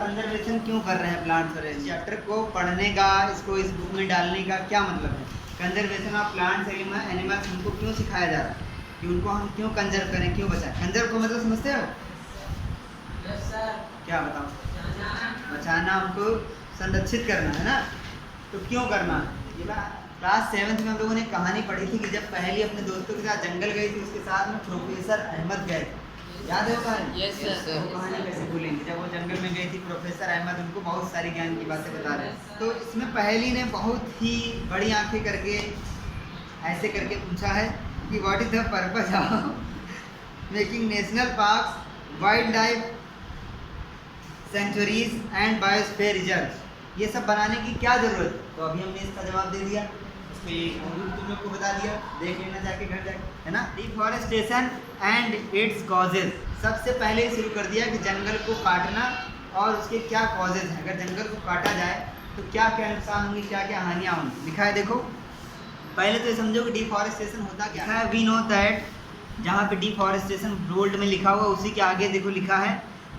Conservation क्यों कर रहे हैं प्लांट्स और चैप्टर को पढ़ने का, इसको इस बुक में डालने का क्या मतलब है? कंजर्वेशन ऑफ प्लांट्स एनिमल्स उनको क्यों सिखाया जा रहा है कि उनको हम क्यों कंजर्व करें, क्यों बचाएं? कंजर्व को मतलब समझते हो? Yes sir. क्या बताओ? बचाना, उनको संरक्षित करना है ना। तो क्यों करना? ये क्लास 7th में हम लोगों ने कहानी पढ़ी थी कि जब पहली अपने दोस्तों के साथ जंगल गई थी, उसके साथ में प्रोफेसर अहमद गए थे। याद है वो कहानी? Yes sir. वो कहानी कैसे भूलेंगे? जब वो जंगल में गई थी, प्रोफेसर अहमद उनको बहुत सारी ज्ञान की बातें बता रहे हैं। तो इसमें पहली ने बहुत ही बड़ी आंखें करके ऐसे करके पूछा है कि what is the purpose of making national parks, wild life sanctuaries and biosphere reserve, ये सब बनाने की क्या जरूरत है? तो अभी हमने इसका जवाब दे दिया, इसको ये तुम लोग को बता दिया, देख लेना जाके घर जाके, है ना। डिफॉरेस्टेशन एंड इट्स कॉजेज, सबसे पहले शुरू कर दिया कि जंगल को काटना और उसके क्या कॉजेज हैं। अगर जंगल को काटा जाए तो क्या क्या नुकसान होंगे, क्या क्या हानियाँ होंगी, लिखा है देखो। पहले तो ये समझो कि डिफॉरेस्टेशन होता क्या है। वी नो दैट, जहाँ पे डिफॉरेस्टेशन बोल्ड में लिखा हुआ उसी के आगे देखो लिखा है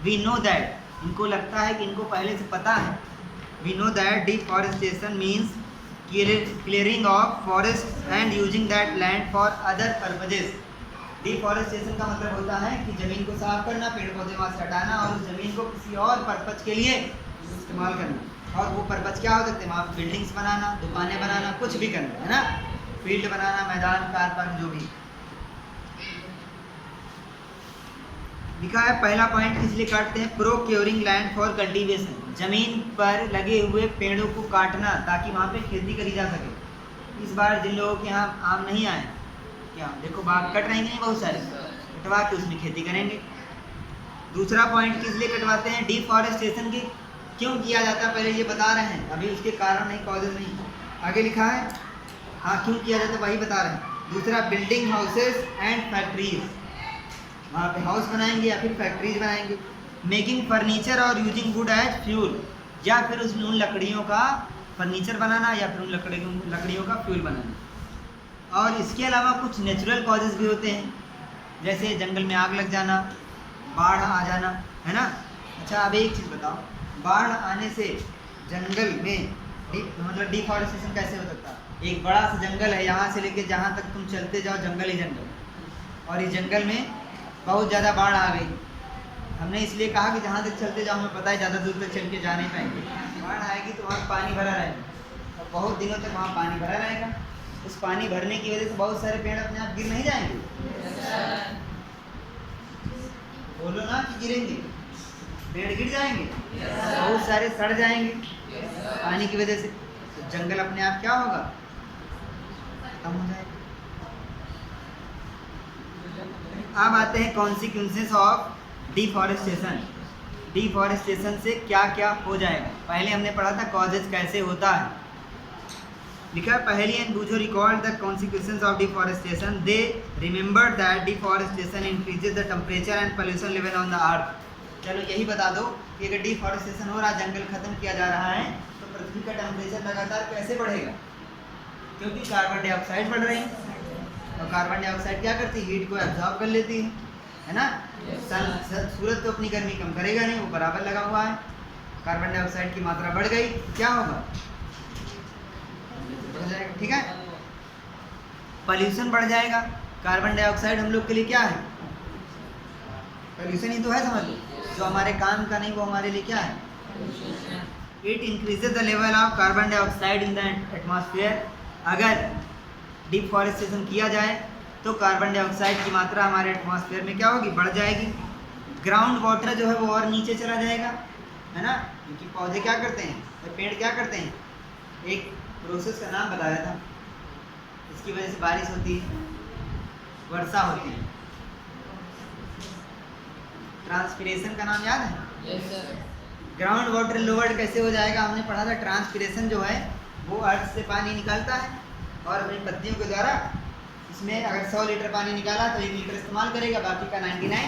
वी नो दैट। इनको लगता है कि इनको पहले से पता है। We know that deforestation means clearing of forest and using that land for other purposes. Deforestation का मतलब होता है कि ज़मीन को साफ करना, पेड़ पौधे वहाँ से हटाना और उस ज़मीन को किसी और पर्पज के लिए इस्तेमाल करना। और वो पर्पज क्या हो सकते हैं? वहाँ बिल्डिंग्स बनाना, दुकानें बनाना, कुछ भी करना, है ना, फील्ड बनाना, मैदान, कार पार्क, जो भी। लिखा है पहला पॉइंट किस लिए काटते हैं? प्रोक्योरिंग लैंड फॉर कल्टीवेशन, जमीन पर लगे हुए पेड़ों को काटना ताकि वहाँ पे खेती करी जा सके। इस बार जिन लोगों के यहाँ आम नहीं आए, क्या देखो बाग कट रहेंगे नहीं, बहुत सारे कटवा के उसमें खेती करेंगे। दूसरा पॉइंट किस लिए कटवाते हैं? डिफॉरेस्टेशन की क्यों किया जाता है पहले ये बता रहे हैं, अभी उसके कारण नहीं, कॉजेज नहीं। आगे लिखा है हाँ क्यों किया जाता है वही बता रहे हैं। दूसरा बिल्डिंग हाउसेज एंड फैक्ट्रीज, वहाँ पे हाउस बनाएंगे या फिर फैक्ट्रीज बनाएंगे। मेकिंग फर्नीचर और यूजिंग वुड एज फ्यूल, या फिर उन लकड़ियों का फर्नीचर बनाना या फिर उन लकड़ियों का फ्यूल बनाना। और इसके अलावा कुछ नेचुरल कॉजेज़ भी होते हैं, जैसे जंगल में आग लग जाना, बाढ़ आ जाना, है ना। अच्छा अब एक चीज़ बताओ, बाढ़ आने से जंगल में मतलब डिफॉरेस्टेशन कैसे हो सकता है? एक बड़ा सा जंगल है, यहाँ से लेके जहाँ तक तुम चलते जाओ जंगल ही जंगल, और इस जंगल में बहुत ज़्यादा बाढ़ आ गई। हमने इसलिए कहा कि जहाँ तक चलते जाओ, हमें पता है ज़्यादा दूर तक चल के जा नहीं पाएंगे। बाढ़ आएगी तो वहाँ पानी भरा रहेगा और बहुत दिनों तक वहाँ पानी भरा रहेगा। उस पानी भरने की वजह से बहुत सारे पेड़ अपने आप गिर नहीं जाएंगे? बोलो ना कि गिरेंगे, पेड़ गिर जाएंगे, बहुत सारे सड़ जाएंगे पानी की वजह से। तो जंगल अपने आप क्या होगा? खत्म हो जाएगा। अब आते हैं कॉन्सिक्वेंसेस ऑफ डिफॉरेस्टेशन। डिफॉरेस्टेशन से क्या क्या हो जाएगा? पहले हमने पढ़ा था कॉजेज कैसे होता है। लिखा है पहली एंड दूसरो record the consequences of deforestation, they remember that deforestation increases the temperature and pollution level on the अर्थ। चलो यही बता दो कि अगर डिफॉरेस्टेशन हो रहा है, जंगल खत्म किया जा रहा है, तो पृथ्वी का टेम्परेचर लगातार कैसे बढ़ेगा? क्योंकि कार्बन डाइऑक्साइड बढ़ रही है और कार्बन डाइऑक्साइड क्या करती है? हीट को एब्जॉर्ब कर लेती है ना। सूरज तो अपनी गर्मी कम करेगा नहीं, वो बराबर लगा हुआ है। कार्बन डाइऑक्साइड की मात्रा बढ़ गई, क्या होगा? बढ़ जाएगा, ठीक है। पॉल्यूशन बढ़ जाएगा। कार्बन डाइऑक्साइड हम लोग के लिए क्या है? पॉल्यूशन ही तो है, समझ लो। जो हमारे काम का नहीं वो हमारे लिए क्या है? It increases the level of carbon dioxide in the atmosphere. अगर डिफॉरेस्टेशन किया जाए तो कार्बन डाइऑक्साइड की मात्रा हमारे एटमॉस्फेयर में क्या होगी? बढ़ जाएगी। ग्राउंड वाटर जो है वो और नीचे चला जाएगा, है ना, क्योंकि पौधे क्या करते हैं और पेड़ क्या करते हैं? एक प्रोसेस का नाम बताया था, इसकी वजह से बारिश होती है, वर्षा होती है। ट्रांसपिरेशन का नाम याद है? Yes sir. Ground water lowered कैसे हो जाएगा? हमने पढ़ा था ट्रांसपिरेशन जो है वो अर्थ से पानी निकालता है और अपनी पत्तियों के द्वारा इसमें अगर 100 लीटर पानी निकाला तो 1 लीटर इस्तेमाल करेगा, बाकी का 99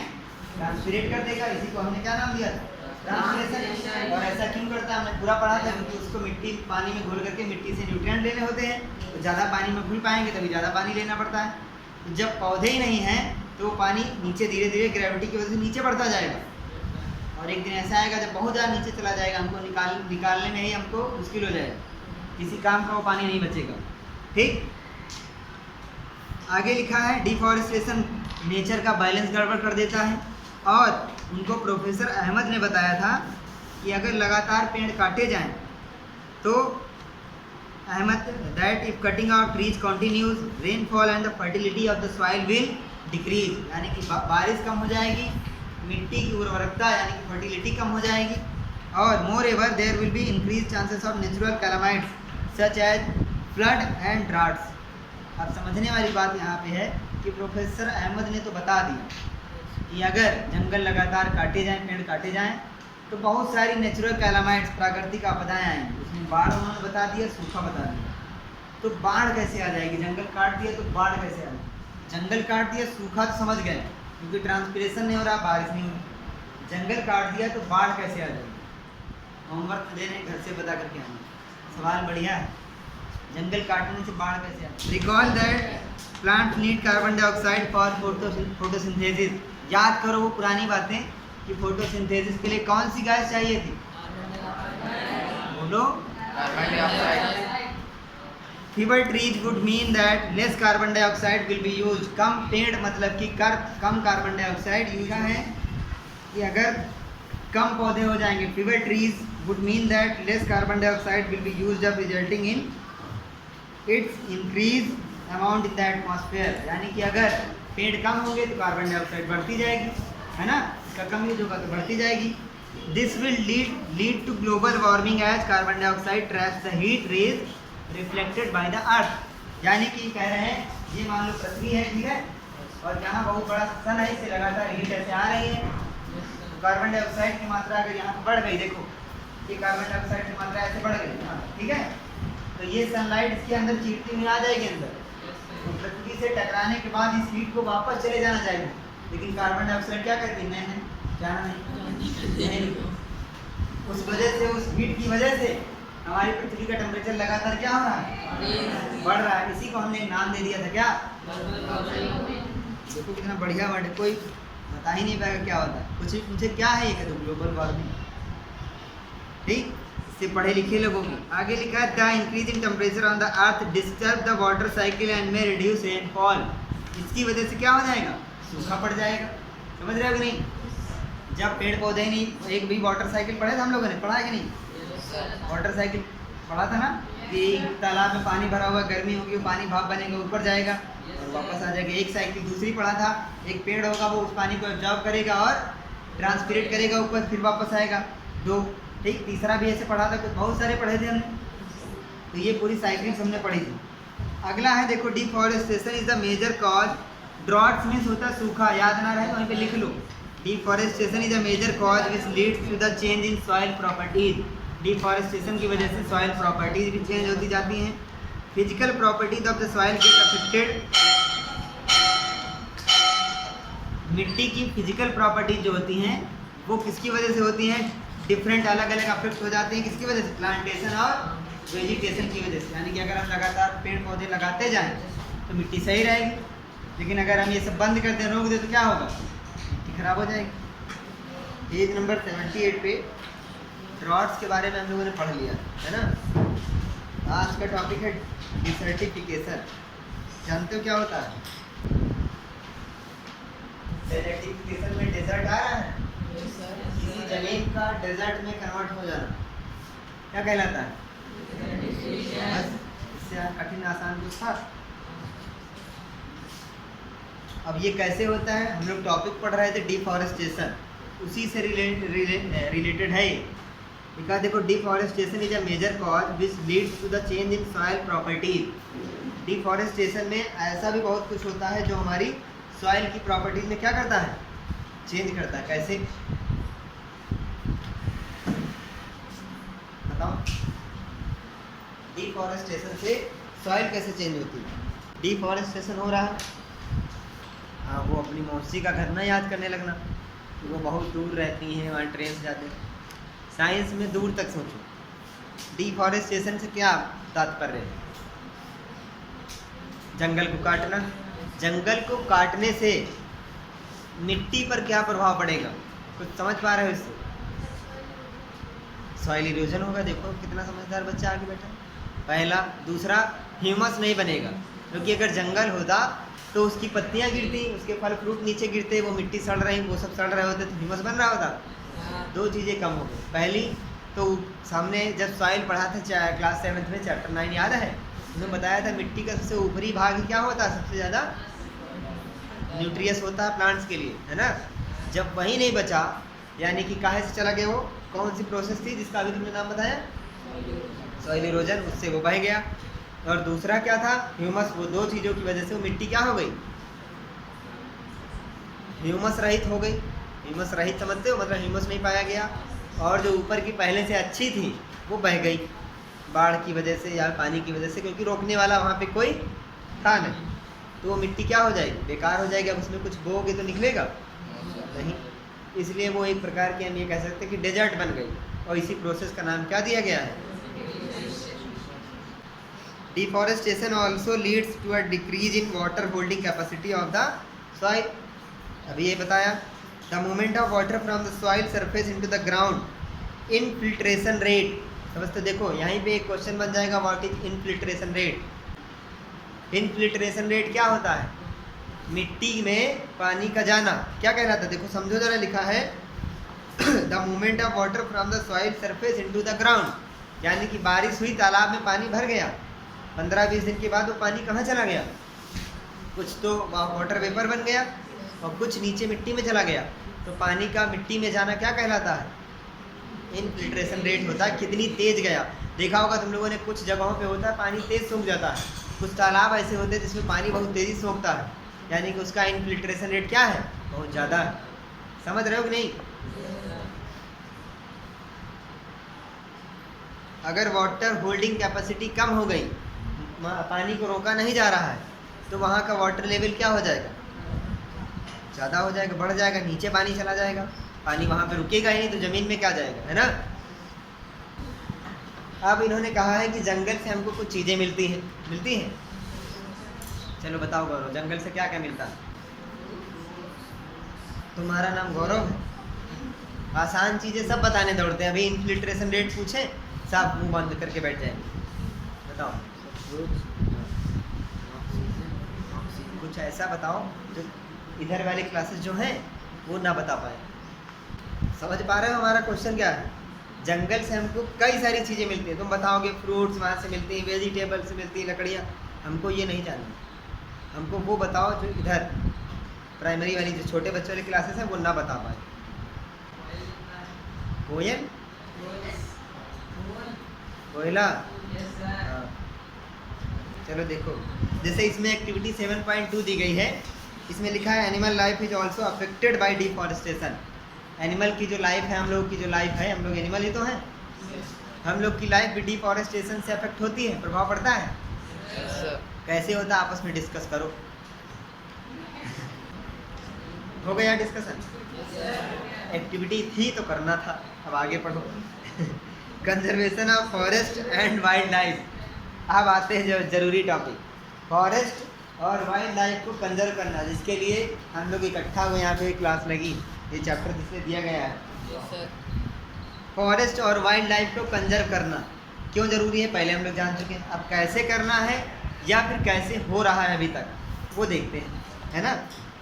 ट्रांसपिरेट कर देगा। इसी को हमने क्या नाम दिया था? ट्रांसपिरेशन। और ऐसा क्यों करता है? हमने पूरा पढ़ा था, क्योंकि उसको मिट्टी पानी में घोल करके मिट्टी से न्यूट्रिएंट लेने होते हैं, तो ज़्यादा पानी में घुल पाएंगे तभी ज़्यादा पानी लेना पड़ता है। जब पौधे ही नहीं हैं तो वो पानी नीचे धीरे धीरे ग्रेविटी की वजह से नीचे बढ़ता जाएगा। और एक दिन ऐसा आएगा जब बहुत ज़्यादा नीचे चला जाएगा, हमको निकालने में ही हमको मुश्किल हो जाएगा, किसी काम का वो पानी नहीं बचेगा। ठीक, आगे लिखा है डिफॉरेस्टेशन नेचर का बैलेंस गड़बड़ कर देता है। और उनको प्रोफेसर अहमद ने बताया था कि अगर लगातार पेड़ काटे जाएं तो Ahmad that if cutting of trees continues rainfall and the fertility of the soil will decrease, यानी कि बारिश कम हो जाएगी, मिट्टी की उर्वरकता यानी कि फर्टिलिटी कम हो जाएगी। और moreover there will be increase chances of natural calamities such as flood and droughts. अब समझने वाली बात यहाँ पे है कि प्रोफेसर अहमद ने तो बता दिया कि अगर जंगल लगातार काटे जाएं, पेड़ काटे जाएं तो बहुत सारी नेचुरल कैलामाइट्स प्राकृतिक आपदाएं आएंगी। उसमें बाढ़ उन्होंने बता दिया, सूखा बता दिया। तो बाढ़ कैसे आ जाएगी? जंगल काट दिया तो बाढ़ कैसे आ जाएगी? जंगल काट दिया, सूखा तो समझ गए क्योंकि ट्रांसपिरेशन नहीं हो रहा, बारिश नहीं हो रही। जंगल काट दिया तो बाढ़ कैसे आ जाएगी? होमवर्क दे रहे हैं, घर से बता करके आना, सवाल बढ़िया है। जंगल काटने से बाढ़ कैसे आती? Recall that plant need carbon dioxide for photosynthesis. याद करो वो पुरानी बातें कि फोटोसिंथेसिस के लिए कौन सी गैस चाहिए थी? बोलो। Fewer trees would mean that less carbon dioxide will be used. कम पेड़ मतलब कि कम कार्बन डाइऑक्साइड यूज है कि अगर कम पौधे हो जाएंगे। Fever trees would mean that less carbon dioxide will be used up resulting in its increase amount in the atmosphere, यानी कि अगर पेड़ कम होंगे तो कार्बन डाइऑक्साइड बढ़ती जाएगी, है ना, इसका कम यूज होगा तो बढ़ती जाएगी। This will lead to global warming as carbon dioxide traps the heat rays reflected by the earth. यानी कि कह रहे हैं ये मान लो पृथ्वी है, ठीक है, और जहाँ बहुत बड़ा सन है, इससे लगातार हीट ऐसे आ रही है, तो कार्बन डाइऑक्साइड की मात्रा अगर यहाँ बढ़ गई, देखो ये कार्बन डाइऑक्साइड की मात्रा ऐसे बढ़ गई, ठीक है, तो ये सनलाइट इसके अंदर चीरती हुई आ जाएगी अंदर, तो पृथ्वी से टकराने के बाद इस हीट को वापस चले जाना चाहिए, लेकिन कार्बन डाइऑक्साइड क्या करती है? नहीं जाना नहीं। उस वजह से, उस हीट की वजह से हमारी पृथ्वी का टेम्परेचर लगातार क्या हो रहा है? बढ़ रहा है। इसी को हमने एक नाम दे दिया था, क्या? देखो कितना बढ़िया वर्ड है, कोई बता ही नहीं पाएगा क्या होता है। कुछ मुझे क्या है ये, कहते ग्लोबल वार्मिंग, ठीक, से पढ़े लिखे लोगों की। आगे लिखा है the increase in temperature on the earth disturb the water cycle and में रिड्यूस रेनफॉल। इसकी वजह से क्या हो जाएगा? सूखा पड़ जाएगा। समझ रहे हो कि नहीं? जब पेड़ पौधे नहीं, एक भी वाटर साइकिल पढ़े थे हम लोगों ने, पढ़ा है कि नहीं? वाटर साइकिल पढ़ा था ना, कि तालाब में पानी भरा हुआ, गर्मी होगी, वो पानी भाप बनेगा, ऊपर जाएगा और वापस आ जाएगा। एक साइकिल दूसरी पढ़ा था, एक पेड़ होगा वो उस पानी को एब्जॉर्ब करेगा और ट्रांसपिरेट करेगा ऊपर, फिर वापस आएगा। दो, ठीक, तीसरा भी ऐसे पढ़ा था, कुछ बहुत सारे पढ़े थे हमने, तो ये पूरी साइकिल्स हमने पढ़ी थी। अगला है देखो, deforestation is the major cause. Droughts means होता है सूखा, याद ना रहे तो वहीं पे लिख लो। Deforestation is a major cause which leads to the change in soil properties. Deforestation की वजह से सॉइल प्रॉपर्टीज भी चेंज होती जाती हैं। Physical properties of the soil get affected. मिट्टी की फिजिकल प्रॉपर्टीज जो होती हैं वो किसकी वजह से होती हैं? डिफरेंट, अलग अलग अफेक्ट हो जाते हैं। किसकी वजह से? प्लांटेशन और वेजिटेशन की वजह से। यानी कि अगर हम लगातार पेड़ पौधे लगाते जाएं तो मिट्टी सही रहेगी, लेकिन अगर हम ये सब बंद कर दें, रोक दें, तो क्या होगा? मिट्टी खराब हो जाएगी। पेज नंबर 78 पे ड्रॉट्स के बारे में हम लोगों ने पढ़ लिया है ना। आज का टॉपिक है डिसर्टिफिकेशन। जानते हो क्या होता है? डिसर्टिफिकेशन में डेजर्ट आ रहा है, किसी जमीन का डेजर्ट में कन्वर्ट हो जाना, क्या कहलाता है? बस इससे कठिन आसान कुछ था। अब ये कैसे होता है? हम लोग टॉपिक पढ़ रहे थे डिफॉरेस्टेशन, उसी से रिलेटेड है ये। बिकॉज देखो, deforestation is a major cause which leads to the change in soil properties. Deforestation में ऐसा भी बहुत कुछ होता है जो हमारी सॉइल की प्रॉपर्टीज में क्या करता है? चेंज करता है। कैसे बताओ? डिफॉरेस्टेशन से सॉइल कैसे चेंज होती है? डिफॉरेस्टेशन हो रहा है, हाँ, वो अपनी मौसी का घर ना याद करने लगना, तो वो बहुत दूर रहती हैं, वहाँ ट्रेन से जाते हैं। साइंस में दूर तक सोचो। डिफॉरेस्टेशन से क्या तात्पर्य है? जंगल को काटना। जंगल को काटने से मिट्टी पर क्या प्रभाव पड़ेगा? कुछ समझ पा रहे हो इससे? सॉइल इरोजन होगा। देखो कितना समझदार बच्चा आगे बैठा है। पहला। दूसरा, ह्यूमस नहीं बनेगा, क्योंकि अगर जंगल होता तो उसकी पत्तियां गिरती, उसके फल फ्रूट नीचे गिरते, वो मिट्टी सड़ रही, वो सब सड़ रहे होते तो ह्यूमस बन रहा होता। दो चीज़ें कम हो गई। पहली तो सामने जब सॉइल पढ़ा था क्लास 7 में, चैप्टर 9 याद है, उसमें बताया था मिट्टी का सबसे ऊपरी भाग क्या होता है, सबसे ज़्यादा न्यूट्रियस होता है प्लांट्स के लिए, है ना। जब वही नहीं बचा, यानी कि काहे से चला गया वो, कौन सी प्रोसेस थी जिसका अभी तुमने नाम बताया, सॉइल इरोजन, उससे वो बह गया। और दूसरा क्या था, ह्यूमस। वो दो चीज़ों की वजह से वो मिट्टी क्या हो गई, ह्यूमस रहित हो गई। ह्यूमस रहित समझते हो, मतलब ह्यूमस नहीं पाया गया। और जो ऊपर की पहले से अच्छी थी वो बह गई बाढ़ की वजह से या पानी की वजह से, क्योंकि रोकने वाला वहाँ पे कोई था नहीं। तो वो मिट्टी क्या हो जाएगी, बेकार हो जाएगी। अब उसमें कुछ बोओगे तो निकलेगा नहीं, इसलिए वो एक प्रकार की हम ये कह सकते हैं कि डेजर्ट बन गई। और इसी प्रोसेस का नाम क्या दिया गया है, deforestation also leads to a decrease in water holding capacity of the soil. अभी ये बताया, the movement of water from the soil surface into the ground, infiltration rate. समझते देखो यहीं पे एक क्वेश्चन बन जाएगा, what is infiltration rate. Infiltration rate क्या होता है, मिट्टी में पानी का जाना। क्या कह रहा था, देखो समझो जरा, लिखा है the movement of water from the soil surface into the ground, यानी कि बारिश हुई, तालाब में पानी भर गया, 15-20 दिन के बाद वो पानी कहाँ चला गया, कुछ तो वाटर वेपर बन गया और कुछ नीचे मिट्टी में चला गया। तो पानी का मिट्टी में जाना क्या कहलाता है, इनफिल्ट्रेशन रेट होता है, कितनी तेज गया। देखा होगा तुम लोगों ने, कुछ जगहों पे होता है पानी तेज सूख जाता है, कुछ तालाब ऐसे होते हैं जिसमें पानी बहुत तेज़ी सूखता है, यानी कि उसका इनफिल्ट्रेशन रेट क्या है, बहुत ज़्यादा है। समझ रहे हो कि नहीं। अगर वाटर होल्डिंग कैपेसिटी कम हो गई, पानी को रोका नहीं जा रहा है, तो वहाँ का वाटर लेवल क्या हो जाएगा, ज़्यादा हो जाएगा, बढ़ जाएगा, नीचे पानी चला जाएगा, पानी वहाँ पे रुकेगा ही नहीं, तो ज़मीन में क्या जाएगा, है ना। अब इन्होंने कहा है कि जंगल से हमको कुछ चीज़ें मिलती हैं। चलो बताओ गौरव, जंगल से क्या क्या मिलता है। तुम्हारा नाम गौरव है, आसान चीज़ें सब बताने दौड़ते हैं। अभी इनफिल्ट्रेशन रेट पूछे, सब मुंह बंद करके बैठ जाएंगे। बताओ कुछ ऐसा बताओ जो इधर वाली क्लासेस जो हैं वो ना बता पाए। समझ पा रहे हो हमारा क्वेश्चन क्या है। जंगल से हमको कई सारी चीज़ें मिलती हैं, तुम बताओगे फ्रूट्स वहाँ से मिलती हैं, वेजिटेबल्स मिलती हैं, लकड़ियाँ, हमको ये नहीं जानना। हमको वो बताओ जो इधर प्राइमरी वाली जो छोटे बच्चों वाली क्लासेस हैं वो ना बता पाए। कोयल, कोयला, हाँ। चलो देखो, जैसे इसमें एक्टिविटी 7.2 दी गई है, इसमें लिखा है animal life is also affected by deforestation. Animal की जो लाइफ है, हम लोग की जो लाइफ है, हम लोग एनिमल ही तो हैं, हम लोग की लाइफ भी डिफॉरेस्टेशन से अफेक्ट होती है, प्रभाव पड़ता है। कैसे होता है आपस में डिस्कस करो। हो गया डिस्कशन, एक्टिविटी थी तो करना था, अब आगे पढ़ो। Conservation of forest and wild life. अब आते हैं जो जरूरी टॉपिक, फॉरेस्ट और वाइल्ड लाइफ को कंजर्व करना, जिसके लिए हम लोग इकट्ठा हुए यहाँ पे क्लास लगी, ये चैप्टर जिसमें दिया गया है। फॉरेस्ट और वाइल्ड लाइफ को कंजर्व करना क्यों ज़रूरी है, पहले हम लोग जान चुके हैं। अब कैसे करना है या फिर कैसे हो रहा है अभी तक, वो देखते हैं, है ना।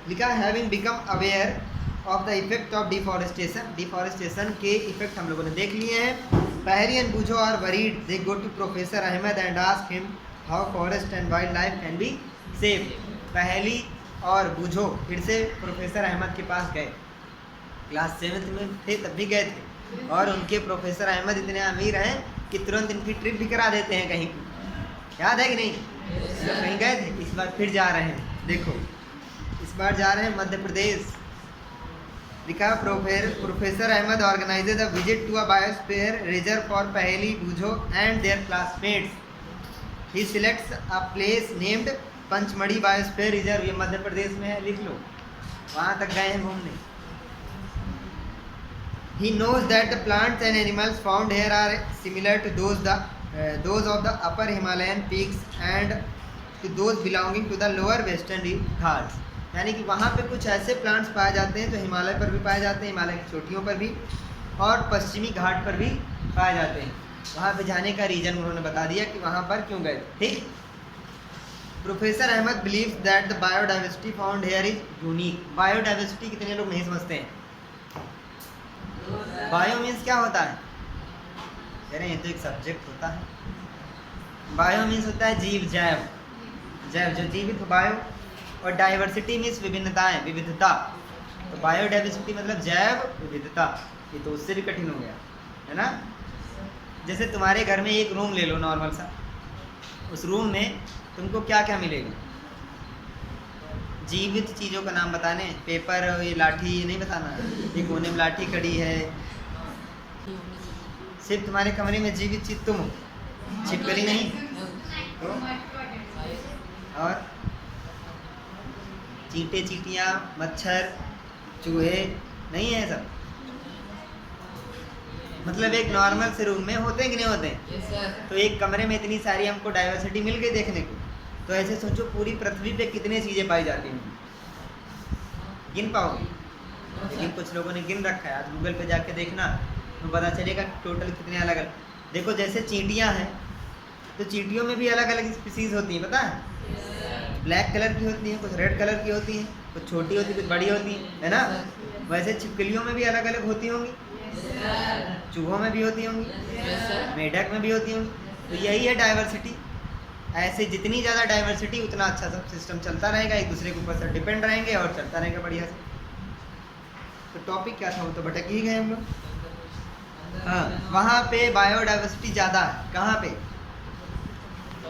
लिखा है having become aware of the effect of deforestation. Deforestation के इफेक्ट हम लोगों ने देख लिए हैं। Paheli and Boojho are worried, they go to professor Ahmad and ask him how forest and wildlife can be save. Paheli और बूझो फिर से प्रोफेसर अहमद के पास गए, क्लास 7 में थे तब भी गए थे, और उनके प्रोफेसर अहमद इतने अमीर हैं कि तुरंत इनकी ट्रिप भी करा देते हैं कहीं। याद है कि नहीं, जब कहीं गए थे, इस बार फिर जा रहे हैं। देखो इस बार जा रहे हैं मध्य प्रदेश। लिखा professor Ahmad organises a visit to a biosphere reserve for Paheli Boojho and their classmates. He selects a place named Pachmarhi biosphere reserve, ये मध्य प्रदेश में है, लिख लो, वहाँ तक गए हैं घूमने। He knows that the plants and animals found here are similar to those of the upper Himalayan peaks and to those belonging to the lower western Ghats। यानी कि वहाँ पे कुछ ऐसे प्लांट्स पाए जाते हैं जो हिमालय पर भी पाए जाते हैं, हिमालय की चोटियों पर भी, और पश्चिमी घाट पर भी पाए जाते हैं। वहाँ पे जाने का रीज़न उन्होंने बता दिया कि वहाँ पर क्यों गए। ठीक। Professor Ahmad believes that the biodiversity found here is unique. Biodiversity कितने लोग नहीं समझते हैं? बायो मीन्स क्या होता है? कह रहे हैं ये तो एक सब्जेक्ट होता है। बायो मीन्स होता है जीव, जैव, जैव जो जीवित, बायो। और डाइवर्सिटी मीन्स विभिन्नताएं, विविधता। तो बायोडाइवर्सिटी मतलब जैव विविधता। ये तो उससे भी कठिन हो गया है ना। जैसे तुम्हारे घर में एक रूम ले लो नॉर्मल सा, उस रूम में तुमको क्या क्या मिलेगा? जीवित चीज़ों का नाम बताने, पेपर, ये लाठी, ये नहीं बताना। ये कोने में लाठी कड़ी है, सिर्फ तुम्हारे कमरे में जीवित चीज तुम हो, छिपकली नहीं। तो और चींटे, चींटियाँ, मच्छर, चूहे नहीं है सब। मतलब एक नॉर्मल से रूम में होते हैं कि नहीं होते हैं? Yes, sir. तो एक कमरे में इतनी सारी हमको डाइवर्सिटी मिल गई देखने को। तो ऐसे सोचो पूरी पृथ्वी पे कितनी चीज़ें पाई जाती हैं, गिन पाओगे? लेकिन कुछ लोगों ने गिन रखा है। आज गूगल पे जाके देखना तो पता चलेगा टोटल कितने अलग अलग। देखो जैसे चींटियाँ हैं तो चींटियों में भी अलग अलग स्पीसीज होती हैं, पता है? ब्लैक कलर की होती हैं, कुछ रेड कलर की होती हैं, कुछ छोटी होती है, कुछ बड़ी होती हैं, है ना। वैसे छिपकलियों में भी अलग अलग होती होंगी, चूहों में भी होती होंगी, मेढक में भी होती होंगी। तो यही है डाइवर्सिटी। ऐसे जितनी ज़्यादा डाइवर्सिटी उतना अच्छा सब सिस्टम चलता रहेगा, एक दूसरे के ऊपर से डिपेंड रहेंगे और चलता रहेगा बढ़िया से। तो टॉपिक क्या था वो तो भटक ही गए हम लोग। हाँ, वहाँ पे बायोडाइवर्सिटी ज़्यादा है। कहाँ पे?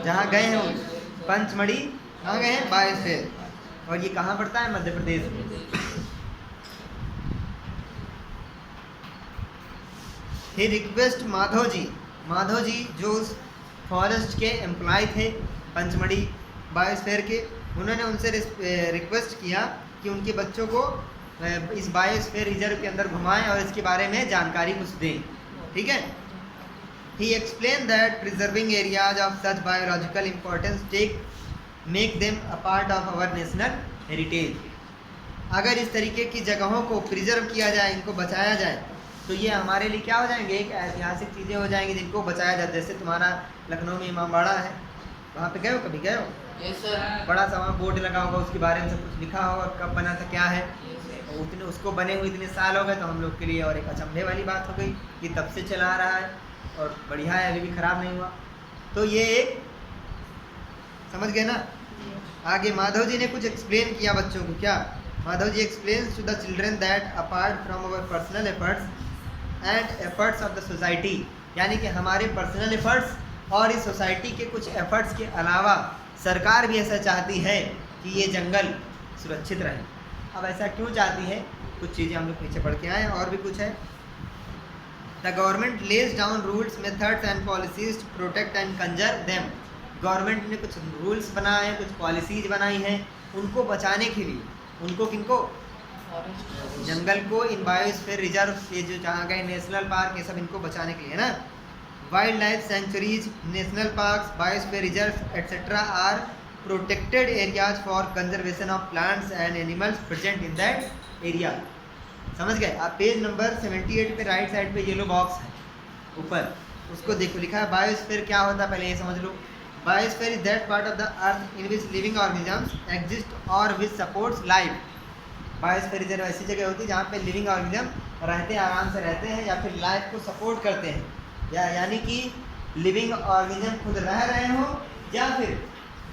जहाँ गए हैं वो पंचमढ़ी, कहाँ गए हैं? बायोस्फीयर। और ये कहाँ पड़ता है? मध्य प्रदेश में। ही रिक्वेस्ट माधव जी जो फॉरेस्ट के एम्प्लॉय थे पंचमढ़ी बायोस्फीयर के, उन्होंने उनसे रिक्वेस्ट किया कि उनके बच्चों को इस बायोस्फीयर रिजर्व के अंदर घुमाएं और इसके बारे में जानकारी कुछ दें। ठीक है। He explain that preserving areas of such biological importance make them a part of our national heritage. अगर इस तरीके की जगहों को प्रिजर्व किया जाए, इनको बचाया जाए, तो ये हमारे लिए क्या हो जाएंगे? एक ऐतिहासिक चीज़ें हो जाएंगी जिनको बचाया जाए। जैसे तुम्हारा लखनऊ में इमामबाड़ा है, वहाँ पे गए हो? कभी गए हो? Yes, sir. बड़ा सा वहाँ बोर्ड लगा होगा, उसके बारे में सब कुछ लिखा होगा, कब बना था, क्या है। और उतने उसको बने हुए इतने साल हो गए, तो हम लोग के लिए और एक अचंभे वाली बात हो गई कि तब से चला आ रहा है और बढ़िया है, अभी भी ख़राब नहीं हुआ। तो ये एक समझ गए ना। आगे माधव जी ने कुछ एक्सप्लेन किया बच्चों को। क्या? Madhav ji explains to the children that apart from our personal efforts and efforts of the society, यानी कि हमारे पर्सनल एफर्ट्स और इस सोसाइटी के कुछ एफर्ट्स के अलावा सरकार भी ऐसा चाहती है कि ये जंगल सुरक्षित रहे। अब ऐसा क्यों चाहती है? कुछ चीज़ें हम लोग पीछे पढ़ के आए, और भी कुछ है। The government lays down rules, methods and policies to protect and conserve them. Government ने कुछ रूल्स बनाए हैं, कुछ पॉलिसीज बनाई हैं उनको बचाने के लिए। उनको किनको? जंगल को, इन बायोस्फीयर रिजर्व, ये जो जहाँ गए नेशनल पार्क, ये सब इनको बचाने के लिए है ना। Wildlife sanctuaries, national parks, biosphere reserve etcetera are protected areas for conservation of plants and animals present in that area. समझ गए? आप पेज नंबर 78 पे राइट साइड पे येलो बॉक्स है ऊपर, उसको देखो, लिखा है बायोस्फीयर क्या होता है, पहले ये समझ लो। Biosphere is that part of the earth in which living organisms exist और which supports life. Biosphere reserve ऐसी जगह होती है जहाँ पे लिविंग ऑर्गेनिज्म रहते हैं, आराम से रहते हैं, या फिर लाइफ को सपोर्ट करते हैं, यानी कि लिविंग ऑर्गेनिज्म खुद रह रहे हो या फिर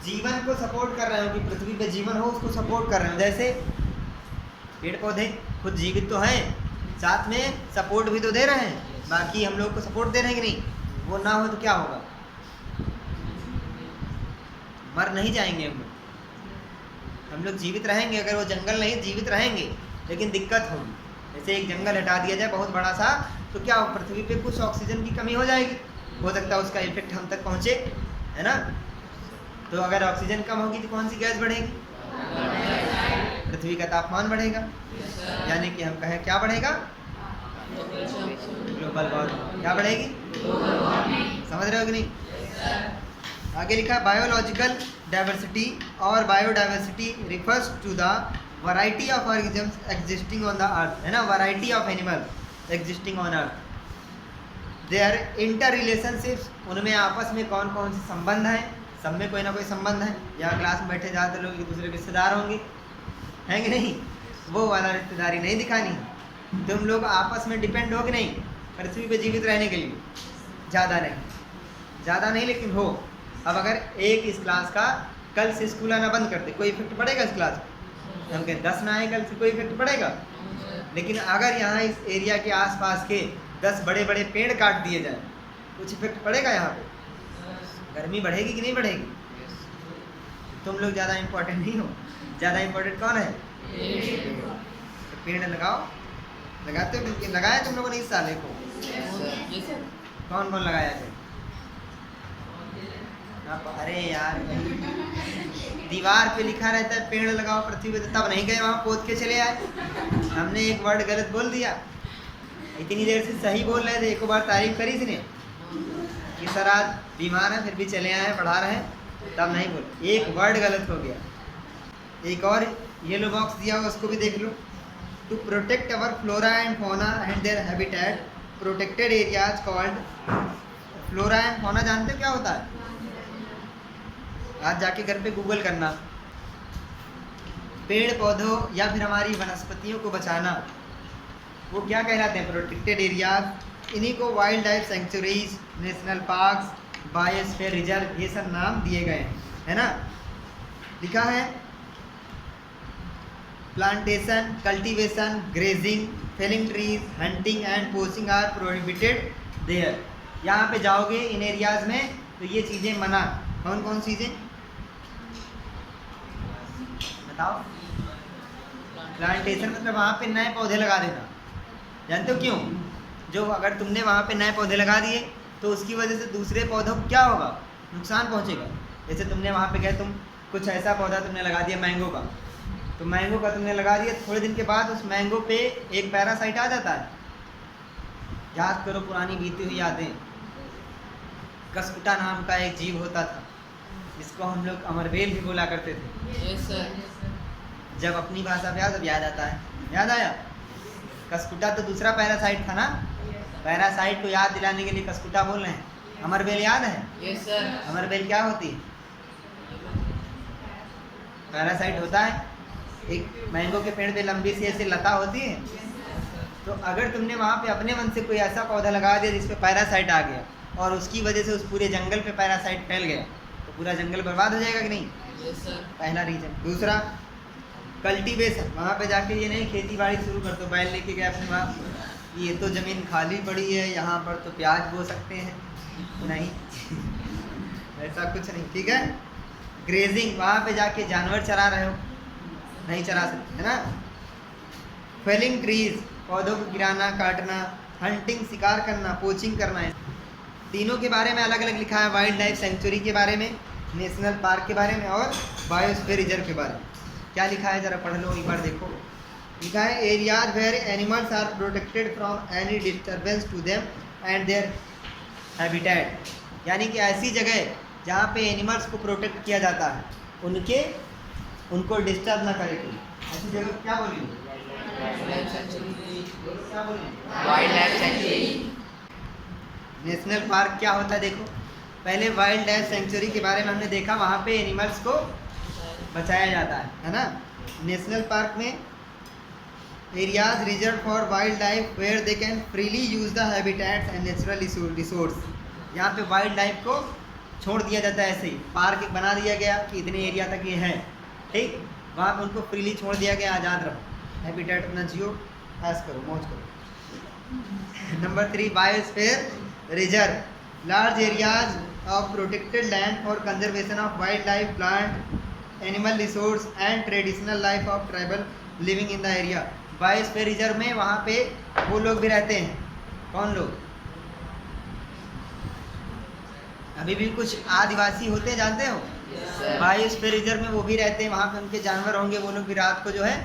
जीवन को सपोर्ट कर रहे हो, कि पृथ्वी पे जीवन हो उसको सपोर्ट कर रहे हो। जैसे पेड़ पौधे खुद जीवित तो हैं, साथ में सपोर्ट भी तो दे रहे हैं, बाकी हम लोग को सपोर्ट दे रहे हैं कि नहीं? वो ना हो तो क्या होगा? मर नहीं जाएंगे हम लोग जीवित रहेंगे। अगर वो जंगल नहीं, जीवित रहेंगे, लेकिन दिक्कत होगी। जैसे एक जंगल हटा दिया जाए बहुत बड़ा सा, तो क्या पृथ्वी पे कुछ ऑक्सीजन की कमी हो जाएगी, हो सकता है उसका इफेक्ट हम तक पहुँचे, है ना। तो अगर ऑक्सीजन कम होगी तो कौन सी गैस बढ़ेगी? पृथ्वी का तापमान बढ़ेगा, यानी कि हम कहें क्या बढ़ेगा? Global warming. क्या बढ़ेगी? समझ रहे हो कि नहीं? आगे लिखा है बायोलॉजिकल डाइवर्सिटी और biodiversity refers to the variety of organisms existing on the earth, है ना, variety of animals existing on earth. Their inter relationships, उनमें आपस में कौन कौन से संबंध हैं, सब में कोई ना कोई संबंध है। यहाँ क्लास में बैठे ज़्यादातर लोग एक दूसरे के रिश्तेदार होंगे, हैं कि नहीं? वो वाला रिश्तेदारी नहीं दिखानी। तुम लोग आपस में डिपेंड हो कि नहीं पृथ्वी पे जीवित रहने के लिए? ज़्यादा नहीं लेकिन हो। अब अगर एक इस क्लास का कल से स्कूल आना बंद कर दे, कोई इफेक्ट पड़ेगा इस क्लास पर? हम कहें 10 ना आए कल से, कोई इफेक्ट पड़ेगा? लेकिन अगर यहाँ इस एरिया के आसपास के 10 बड़े बड़े पेड़ काट दिए जाए, कुछ इफेक्ट पड़ेगा यहाँ पे? गर्मी बढ़ेगी कि नहीं बढ़ेगी? तुम लोग ज़्यादा इम्पोर्टेंट नहीं हो, ज़्यादा इम्पोर्टेंट कौन है? तो पेड़ लगाओ। लगाते हो? लगाया तुम लोगों ने इस साल को? कौन कौन लगाया है? अरे यार, दीवार पे लिखा रहता है पेड़ लगाओ पृथ्वी पे, तब नहीं गए वहाँ पोत के चले आए। हमने एक वर्ड गलत बोल दिया, इतनी देर से सही बोल रहे थे, एक बार तारीफ करी इसने कि सर आज बीमार है फिर भी चले आए पढ़ा रहे हैं, तब नहीं बोल, एक वर्ड गलत हो गया। एक और येलो बॉक्स दिया हुआ उसको भी देख लो। To protect our flora and fauna and their habitat, protected areas called. Flora and fauna जानते हो क्या होता है? आज जाके घर पे गूगल करना, पेड़ पौधों या फिर हमारी वनस्पतियों को बचाना, वो क्या कहलाते हैं? Protected areas. इन्हीं को wild life sanctuaries, national parks, biosphere reserve, ये सब नाम दिए गए हैं, है ना? लिखा है plantation, cultivation, grazing, felling trees, hunting and poaching are prohibited there. यहाँ पे जाओगे इन एरियाज में तो ये चीज़ें मना। कौन कौन चीज़ें बताओ? प्लांटेशन मतलब वहाँ पे नए पौधे लगा देना। जानते हो क्यों? जो अगर तुमने वहाँ पे नए पौधे लगा दिए तो उसकी वजह से दूसरे पौधों को क्या होगा? नुकसान पहुँचेगा। जैसे तुमने वहाँ पे गए, तुम कुछ ऐसा पौधा तुमने लगा दिया मैंगो का, तो मैंगो का तुमने लगा दिया, थोड़े दिन के बाद उस मैंगो पे एक पैरासाइट आ जाता है। याद करो पुरानी बीती हुई यादें। कसकुटा नाम का एक जीव होता था, इसको हम लोग अमरबेल भी बोला करते थे। Yes sir. जब अपनी भाषा पे जब याद आता है, याद आया? कसकुटा तो दूसरा पैरासाइट था ना, पैरासाइट को याद दिलाने के लिए कसकुटा बोल रहे हैं। अमरबेल याद है? Yes sir. अमरबेल क्या होती है? पैरासाइट होता है, एक मैंगो के पेड़ पे लंबी सी ऐसी लता होती है। तो अगर तुमने वहाँ पे अपने मन से कोई ऐसा पौधा लगा दिया जिसपे पैरासाइट आ गया और उसकी वजह से उस पूरे जंगल पे पैरासाइट फैल गया, तो पूरा जंगल बर्बाद हो जाएगा कि नहीं? Yes sir. पहला रीजन। दूसरा कल्टीवेशन, वहाँ पे जाके ये नहीं खेती बाड़ी शुरू कर दो, बैल लेके गए अपने वहाँ, ये तो ज़मीन खाली पड़ी है, यहाँ पर तो प्याज बो सकते हैं, नहीं ऐसा कुछ नहीं, ठीक है? ग्रेजिंग, वहाँ पे जाके जानवर चरा रहे हो, नहीं चरा सकते, है ना? फेलिंग ट्रीज, पौधों को गिराना, काटना। हंटिंग, शिकार करना, पोचिंग करना है। तीनों के बारे में अलग अलग लिखा है। वाइल्ड लाइफ सेंचुरी के बारे में, नेशनल पार्क के बारे में और बायोस्फीयर रिजर्व के बारे में। क्या लिखा है जरा पढ़ लो एक बार, देखो। लिखा है areas where animals are protected from any disturbance to them and their habitat, यानी कि ऐसी जगह जहाँ पे एनिमल्स को प्रोटेक्ट किया जाता है, उनको डिस्टर्ब ना करे कोई, ऐसी जगह क्या बोलेंगे? क्या बोलेंगे? Wild life sanctuary. National park क्या होता है देखो। पहले वाइल्ड लाइफ सेंचुरी के बारे में हमने देखा, वहाँ पे एनिमल्स को बचाया जाता है ना? नेशनल पार्क में areas reserve for wild life where they can freely use the habitats and natural resource. यहाँ पे वाइल्ड लाइफ को छोड़ दिया जाता है, ऐसे ही पार्क एक बना दिया गया कि इतने एरिया तक ये है, ठीक? वहाँ पे उनको फ्रीली छोड़ दिया गया, आज़ाद रहो, हैबिटेट अपना जियो, ऐश करो, मौज करो। Number 3 biosphere reserve, large areas of protected land for conservation of wild life, plant, animal resource and traditional life of tribal living in the area. Biosphere reserve में वहाँ पे वो लोग भी रहते हैं, कौन लोग? अभी भी कुछ आदिवासी होते हैं, जानते हो? बायोस्फीयर रिजर्व में वो भी रहते हैं, वहाँ पे उनके जानवर होंगे, वो लोग भी रात को जो है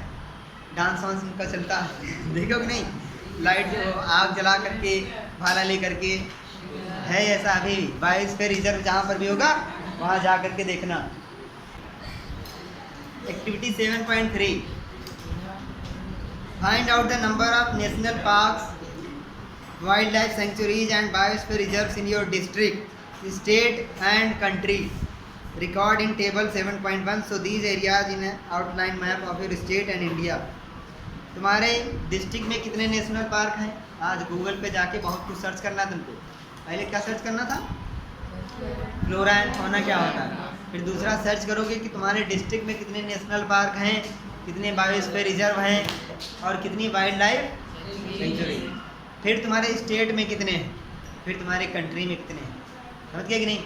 डांस वांस उनका चलता है देखो कि नहीं, लाइट आग जला करके, भाला ले करके, है ऐसा अभी भी। बायोस्फीयर रिजर्व जहाँ पर भी होगा वहाँ जा करके देखना। Activity 7.3, find out the number of national parks wild life sanctuaries and biosphere reserves in your district, state and country record in table 7.1. So these areas in outline map of your state and India. तुम्हारे district में कितने national park हैं? आज Google पे जाके बहुत कुछ search करना तुमको. पहले क्या सर्च करना था? फ्लोरा एंड फौना क्या होता है. फिर दूसरा सर्च करोगे कि तुम्हारे डिस्ट्रिक्ट में कितने नेशनल पार्क हैं, कितने बायोस्फीयर रिजर्व हैं और कितनी वाइल्ड लाइफ सेंचुरी. फिर तुम्हारे स्टेट में कितने हैं, फिर तुम्हारे कंट्री में कितने हैं. समझ गए कि नहीं?